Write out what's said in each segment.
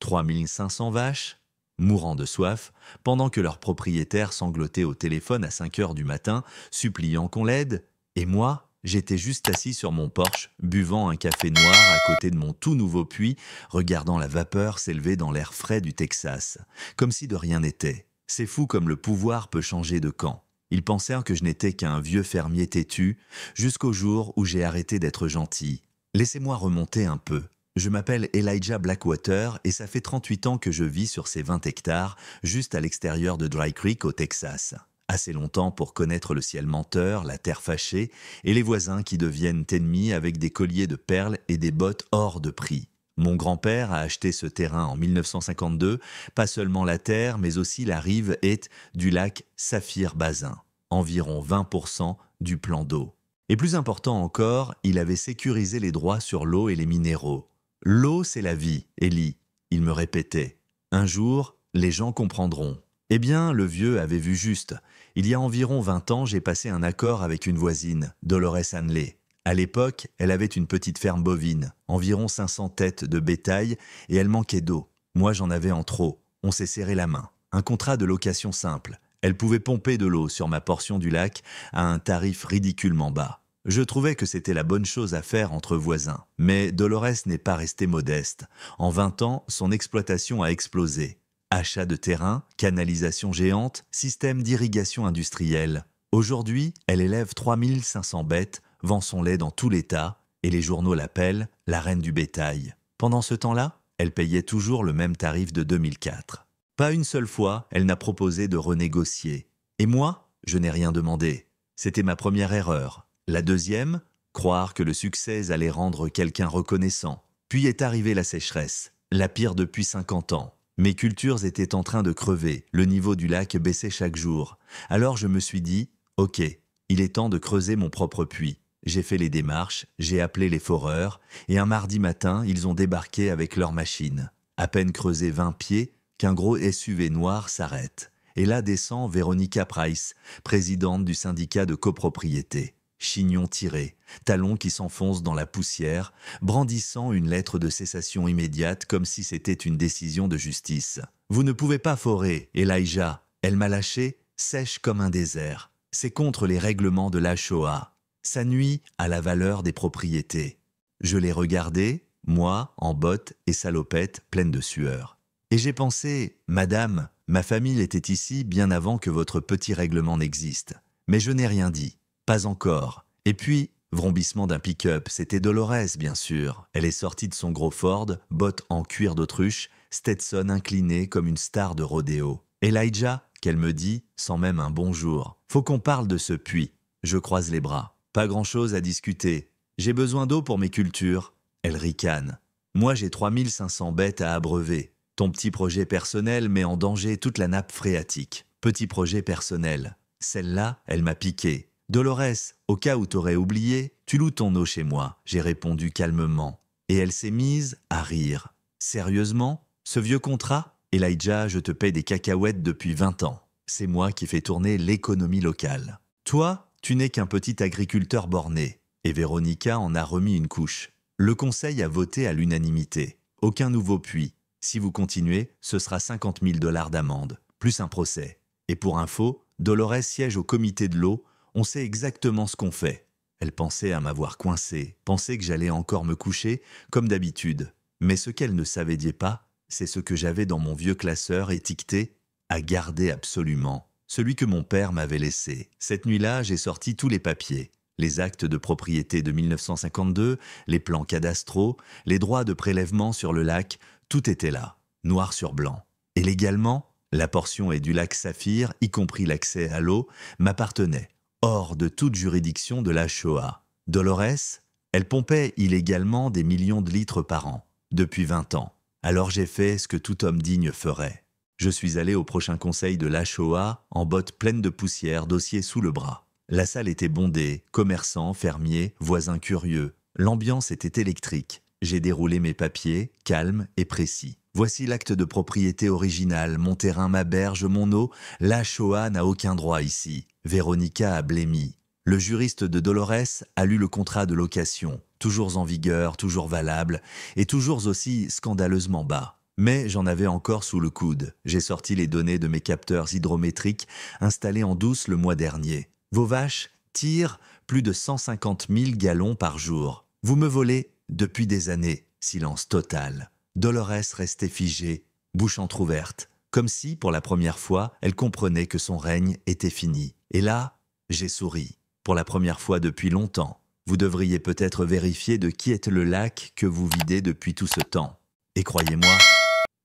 3500 vaches, mourant de soif, pendant que leur propriétaire sanglotait au téléphone à 5 heures du matin, suppliant qu'on l'aide, et moi, j'étais juste assis sur mon porche, buvant un café noir à côté de mon tout nouveau puits, regardant la vapeur s'élever dans l'air frais du Texas, comme si de rien n'était. C'est fou comme le pouvoir peut changer de camp. Ils pensèrent que je n'étais qu'un vieux fermier têtu, jusqu'au jour où j'ai arrêté d'être gentil. Laissez-moi remonter un peu. Je m'appelle Elijah Blackwater et ça fait 38 ans que je vis sur ces 20 hectares, juste à l'extérieur de Dry Creek au Texas. Assez longtemps pour connaître le ciel menteur, la terre fâchée et les voisins qui deviennent ennemis avec des colliers de perles et des bottes hors de prix. Mon grand-père a acheté ce terrain en 1952, pas seulement la terre mais aussi la rive est du lac Saphir-Bazin, environ 20% du plan d'eau. Et plus important encore, il avait sécurisé les droits sur l'eau et les minéraux. L'eau, c'est la vie, Ellie, il me répétait. Un jour, les gens comprendront. Eh bien, le vieux avait vu juste. Il y a environ 20 ans, j'ai passé un accord avec une voisine, Dolores Hanley. À l'époque, elle avait une petite ferme bovine, environ 500 têtes de bétail, et elle manquait d'eau. Moi, j'en avais en trop. On s'est serré la main. Un contrat de location simple. Elle pouvait pomper de l'eau sur ma portion du lac à un tarif ridiculement bas. Je trouvais que c'était la bonne chose à faire entre voisins. Mais Dolores n'est pas restée modeste. En 20 ans, son exploitation a explosé. Achat de terrain, canalisation géante, système d'irrigation industrielle. Aujourd'hui, elle élève 3500 bêtes, vend son lait dans tout l'État, et les journaux l'appellent la reine du bétail. Pendant ce temps-là, elle payait toujours le même tarif de 2004. Pas une seule fois, elle n'a proposé de renégocier. Et moi, je n'ai rien demandé. C'était ma première erreur. La deuxième, croire que le succès allait rendre quelqu'un reconnaissant. Puis est arrivée la sécheresse, la pire depuis 50 ans. Mes cultures étaient en train de crever, le niveau du lac baissait chaque jour. Alors je me suis dit, ok, il est temps de creuser mon propre puits. J'ai fait les démarches, j'ai appelé les foreurs, et un mardi matin, ils ont débarqué avec leurs machines. À peine creusé 20 pieds, qu'un gros SUV noir s'arrête. Et là descend Veronica Price, présidente du syndicat de copropriété. Chignon tiré, talons qui s'enfoncent dans la poussière, brandissant une lettre de cessation immédiate comme si c'était une décision de justice. « Vous ne pouvez pas forer, Elijah. Elle m'a lâché, sèche comme un désert. C'est contre les règlements de la Shoah. Ça nuit à la valeur des propriétés. » Je l'ai regardé, moi, en bottes et salopettes pleines de sueur. Et j'ai pensé, « Madame, ma famille était ici bien avant que votre petit règlement n'existe. » Mais je n'ai rien dit. Pas encore. Et puis, vrombissement d'un pick-up, c'était Dolores, bien sûr. Elle est sortie de son gros Ford, bottes en cuir d'autruche, Stetson incliné comme une star de rodéo. « Elijah », qu'elle me dit, sans même un bonjour. « Faut qu'on parle de ce puits. » Je croise les bras. Pas grand-chose à discuter. J'ai besoin d'eau pour mes cultures. Elle ricane. Moi, j'ai 3500 bêtes à abreuver. Ton petit projet personnel met en danger toute la nappe phréatique. Petit projet personnel. Celle-là, elle m'a piqué. « Dolores, au cas où t'aurais oublié, tu loues ton eau chez moi. » J'ai répondu calmement. Et elle s'est mise à rire. « Sérieusement? Ce vieux contrat? Elijah, je te paye des cacahuètes depuis 20 ans. C'est moi qui fais tourner l'économie locale. Toi, tu n'es qu'un petit agriculteur borné. » Et Véronica en a remis une couche. Le conseil a voté à l'unanimité. Aucun nouveau puits. Si vous continuez, ce sera 50 000 $ d'amende, plus un procès. Et pour info, Dolores siège au comité de l'eau. On sait exactement ce qu'on fait. Elle pensait à m'avoir coincé, pensait que j'allais encore me coucher, comme d'habitude. Mais ce qu'elle ne savait pas, c'est ce que j'avais dans mon vieux classeur étiqueté « à garder absolument », celui que mon père m'avait laissé. Cette nuit-là, j'ai sorti tous les papiers. Les actes de propriété de 1952, les plans cadastraux, les droits de prélèvement sur le lac, tout était là, noir sur blanc. Et légalement, la portion du lac Saphir, y compris l'accès à l'eau, m'appartenait. Hors de toute juridiction de la Shoah. Dolores, elle pompait illégalement des millions de litres par an, depuis 20 ans. Alors j'ai fait ce que tout homme digne ferait. Je suis allé au prochain conseil de la Shoah, en bottes pleines de poussière, dossier sous le bras. La salle était bondée, commerçants, fermiers, voisins curieux. L'ambiance était électrique. J'ai déroulé mes papiers, calme et précis. Voici l'acte de propriété original, mon terrain, ma berge, mon eau. La Shoah n'a aucun droit ici. Véronica a blêmi. Le juriste de Dolores a lu le contrat de location, toujours en vigueur, toujours valable, et toujours aussi scandaleusement bas. Mais j'en avais encore sous le coude. J'ai sorti les données de mes capteurs hydrométriques installés en douce le mois dernier. Vos vaches tirent plus de 150 000 gallons par jour. Vous me volez depuis des années. Silence total. Dolores restait figée, bouche entr'ouverte, comme si, pour la première fois, elle comprenait que son règne était fini. Et là, j'ai souri. Pour la première fois depuis longtemps. Vous devriez peut-être vérifier de qui est le lac que vous videz depuis tout ce temps. Et croyez-moi,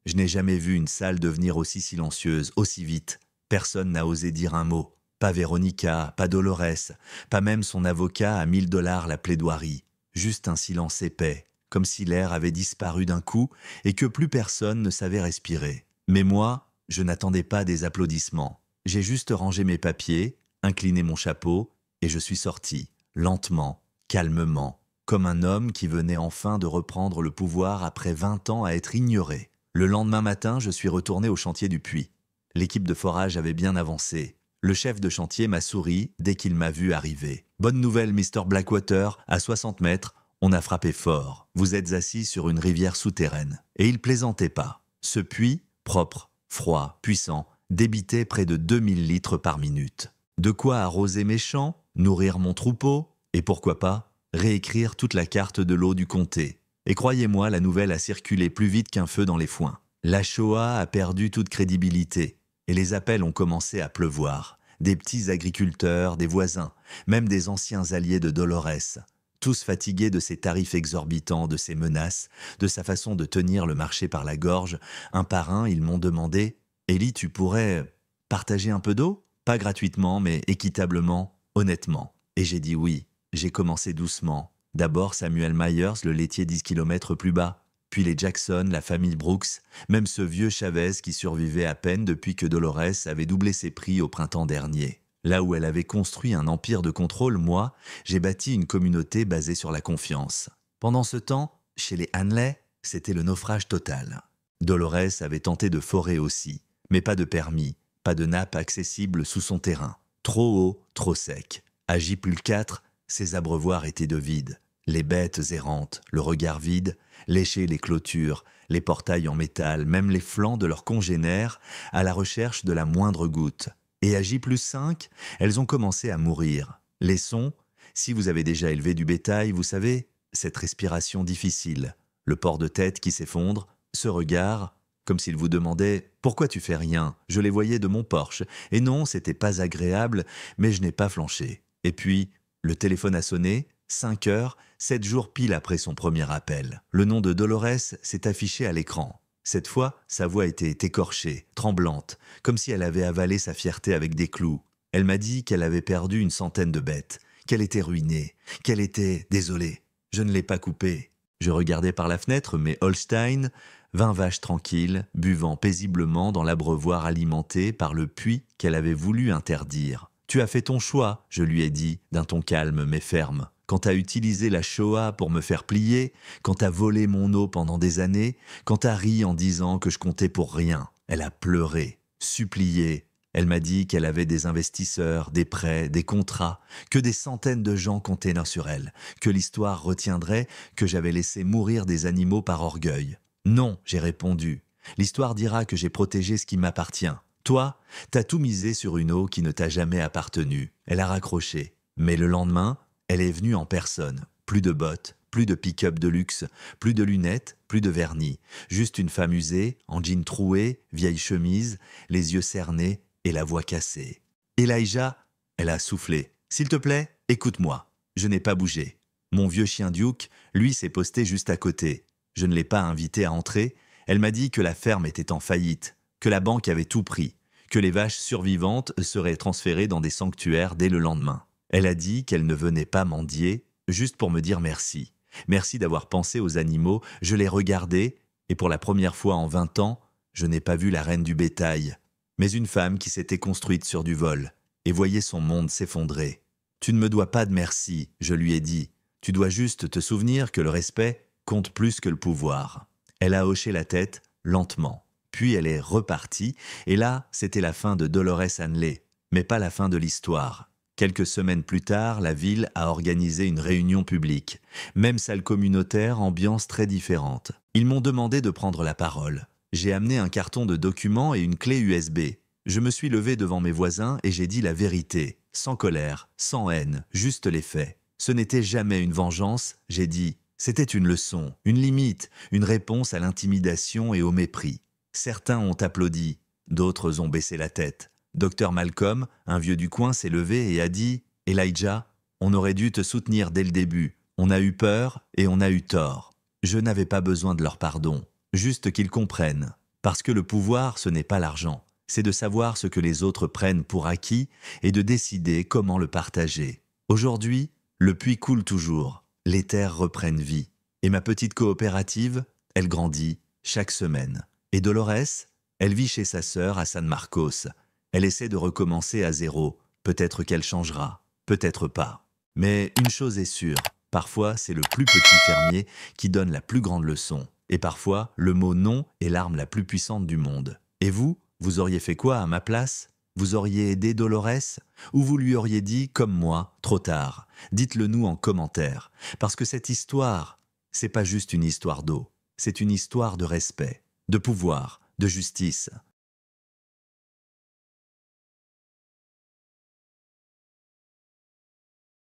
je n'ai jamais vu une salle devenir aussi silencieuse, aussi vite. Personne n'a osé dire un mot. Pas Véronica, pas Dolores, pas même son avocat à 1 000 $ la plaidoirie. Juste un silence épais, comme si l'air avait disparu d'un coup et que plus personne ne savait respirer. Mais moi, je n'attendais pas des applaudissements. J'ai juste rangé mes papiers, incliné mon chapeau et je suis sorti, lentement, calmement, comme un homme qui venait enfin de reprendre le pouvoir après 20 ans à être ignoré. Le lendemain matin, je suis retourné au chantier du puits. L'équipe de forage avait bien avancé. Le chef de chantier m'a souri dès qu'il m'a vu arriver. « Bonne nouvelle, Mr. Blackwater, à 60 mètres, on a frappé fort. Vous êtes assis sur une rivière souterraine. » Et il plaisantait pas. Ce puits, propre, froid, puissant, débitait près de 2000 litres par minute. De quoi arroser mes champs, nourrir mon troupeau, et pourquoi pas, réécrire toute la carte de l'eau du comté. Et croyez-moi, la nouvelle a circulé plus vite qu'un feu dans les foins. La Shoah a perdu toute crédibilité, et les appels ont commencé à pleuvoir. Des petits agriculteurs, des voisins, même des anciens alliés de Dolores, tous fatigués de ses tarifs exorbitants, de ses menaces, de sa façon de tenir le marché par la gorge. Un par un, ils m'ont demandé « Élie, tu pourrais partager un peu d'eau ?» Pas gratuitement, mais équitablement, honnêtement. Et j'ai dit oui. J'ai commencé doucement. D'abord Samuel Myers, le laitier 10 km plus bas. Puis les Jackson, la famille Brooks, même ce vieux Chavez qui survivait à peine depuis que Dolores avait doublé ses prix au printemps dernier. Là où elle avait construit un empire de contrôle, moi, j'ai bâti une communauté basée sur la confiance. Pendant ce temps, chez les Hanley, c'était le naufrage total. Dolores avait tenté de forer aussi, mais pas de permis, pas de nappe accessible sous son terrain. Trop haut, trop sec. À J+4, ses abreuvoirs étaient de vide. Les bêtes errantes, le regard vide, léchaient les clôtures, les portails en métal, même les flancs de leurs congénères, à la recherche de la moindre goutte. Et à J+5, elles ont commencé à mourir. Les sons, si vous avez déjà élevé du bétail, vous savez, cette respiration difficile, le port de tête qui s'effondre, ce regard, comme s'il vous demandait « Pourquoi tu fais rien ?» Je les voyais de mon Porsche. Et non, c'était pas agréable, mais je n'ai pas flanché. Et puis, le téléphone a sonné, 5 heures, 7 jours pile après son premier appel. Le nom de Dolores s'est affiché à l'écran. Cette fois, sa voix était écorchée, tremblante, comme si elle avait avalé sa fierté avec des clous. Elle m'a dit qu'elle avait perdu une centaine de bêtes, qu'elle était ruinée, qu'elle était désolée. Je ne l'ai pas coupée. Je regardais par la fenêtre mes Holstein, 20 vaches tranquilles, buvant paisiblement dans l'abreuvoir alimenté par le puits qu'elle avait voulu interdire. « Tu as fait ton choix », je lui ai dit, d'un ton calme mais ferme. Quand t'as utilisé la Shoah pour me faire plier, quand t'as volé mon eau pendant des années, quand t'as ri en disant que je comptais pour rien. Elle a pleuré, supplié. Elle m'a dit qu'elle avait des investisseurs, des prêts, des contrats, que des centaines de gens comptaient sur elle, que l'histoire retiendrait que j'avais laissé mourir des animaux par orgueil. Non, j'ai répondu. L'histoire dira que j'ai protégé ce qui m'appartient. Toi, t'as tout misé sur une eau qui ne t'a jamais appartenu. Elle a raccroché. Mais le lendemain, elle est venue en personne. Plus de bottes, plus de pick-up de luxe, plus de lunettes, plus de vernis. Juste une femme usée, en jean troué, vieille chemise, les yeux cernés et la voix cassée. « Elijah !» Elle a soufflé. « S'il te plaît, écoute-moi. » Je n'ai pas bougé. Mon vieux chien Duke, lui, s'est posté juste à côté. Je ne l'ai pas invitée à entrer. Elle m'a dit que la ferme était en faillite, que la banque avait tout pris, que les vaches survivantes seraient transférées dans des sanctuaires dès le lendemain. Elle a dit qu'elle ne venait pas mendier, juste pour me dire merci. Merci d'avoir pensé aux animaux, je l'ai regardée, et pour la première fois en 20 ans, je n'ai pas vu la reine du bétail, mais une femme qui s'était construite sur du vol, et voyait son monde s'effondrer. Tu ne me dois pas de merci, je lui ai dit. Tu dois juste te souvenir que le respect compte plus que le pouvoir. Elle a hoché la tête, lentement. Puis elle est repartie, et là, c'était la fin de Dolores Hanley, mais pas la fin de l'histoire. Quelques semaines plus tard, la ville a organisé une réunion publique. Même salle communautaire, ambiance très différente. Ils m'ont demandé de prendre la parole. J'ai amené un carton de documents et une clé USB. Je me suis levé devant mes voisins et j'ai dit la vérité, sans colère, sans haine, juste les faits. Ce n'était jamais une vengeance, j'ai dit. C'était une leçon, une limite, une réponse à l'intimidation et au mépris. Certains ont applaudi, d'autres ont baissé la tête. Docteur Malcolm, un vieux du coin, s'est levé et a dit « Elijah, on aurait dû te soutenir dès le début. On a eu peur et on a eu tort. Je n'avais pas besoin de leur pardon, juste qu'ils comprennent. Parce que le pouvoir, ce n'est pas l'argent. C'est de savoir ce que les autres prennent pour acquis et de décider comment le partager. Aujourd'hui, le puits coule toujours. Les terres reprennent vie. Et ma petite coopérative, elle grandit chaque semaine. Et Dolores, elle vit chez sa sœur à San Marcos. Elle essaie de recommencer à zéro. Peut-être qu'elle changera, peut-être pas. Mais une chose est sûre, parfois c'est le plus petit fermier qui donne la plus grande leçon. Et parfois, le mot non est l'arme la plus puissante du monde. Et vous auriez fait quoi à ma place ? Vous auriez aidé Dolores ? Ou vous lui auriez dit, comme moi, trop tard ? Dites-le nous en commentaire. Parce que cette histoire, c'est pas juste une histoire d'eau. C'est une histoire de respect, de pouvoir, de justice.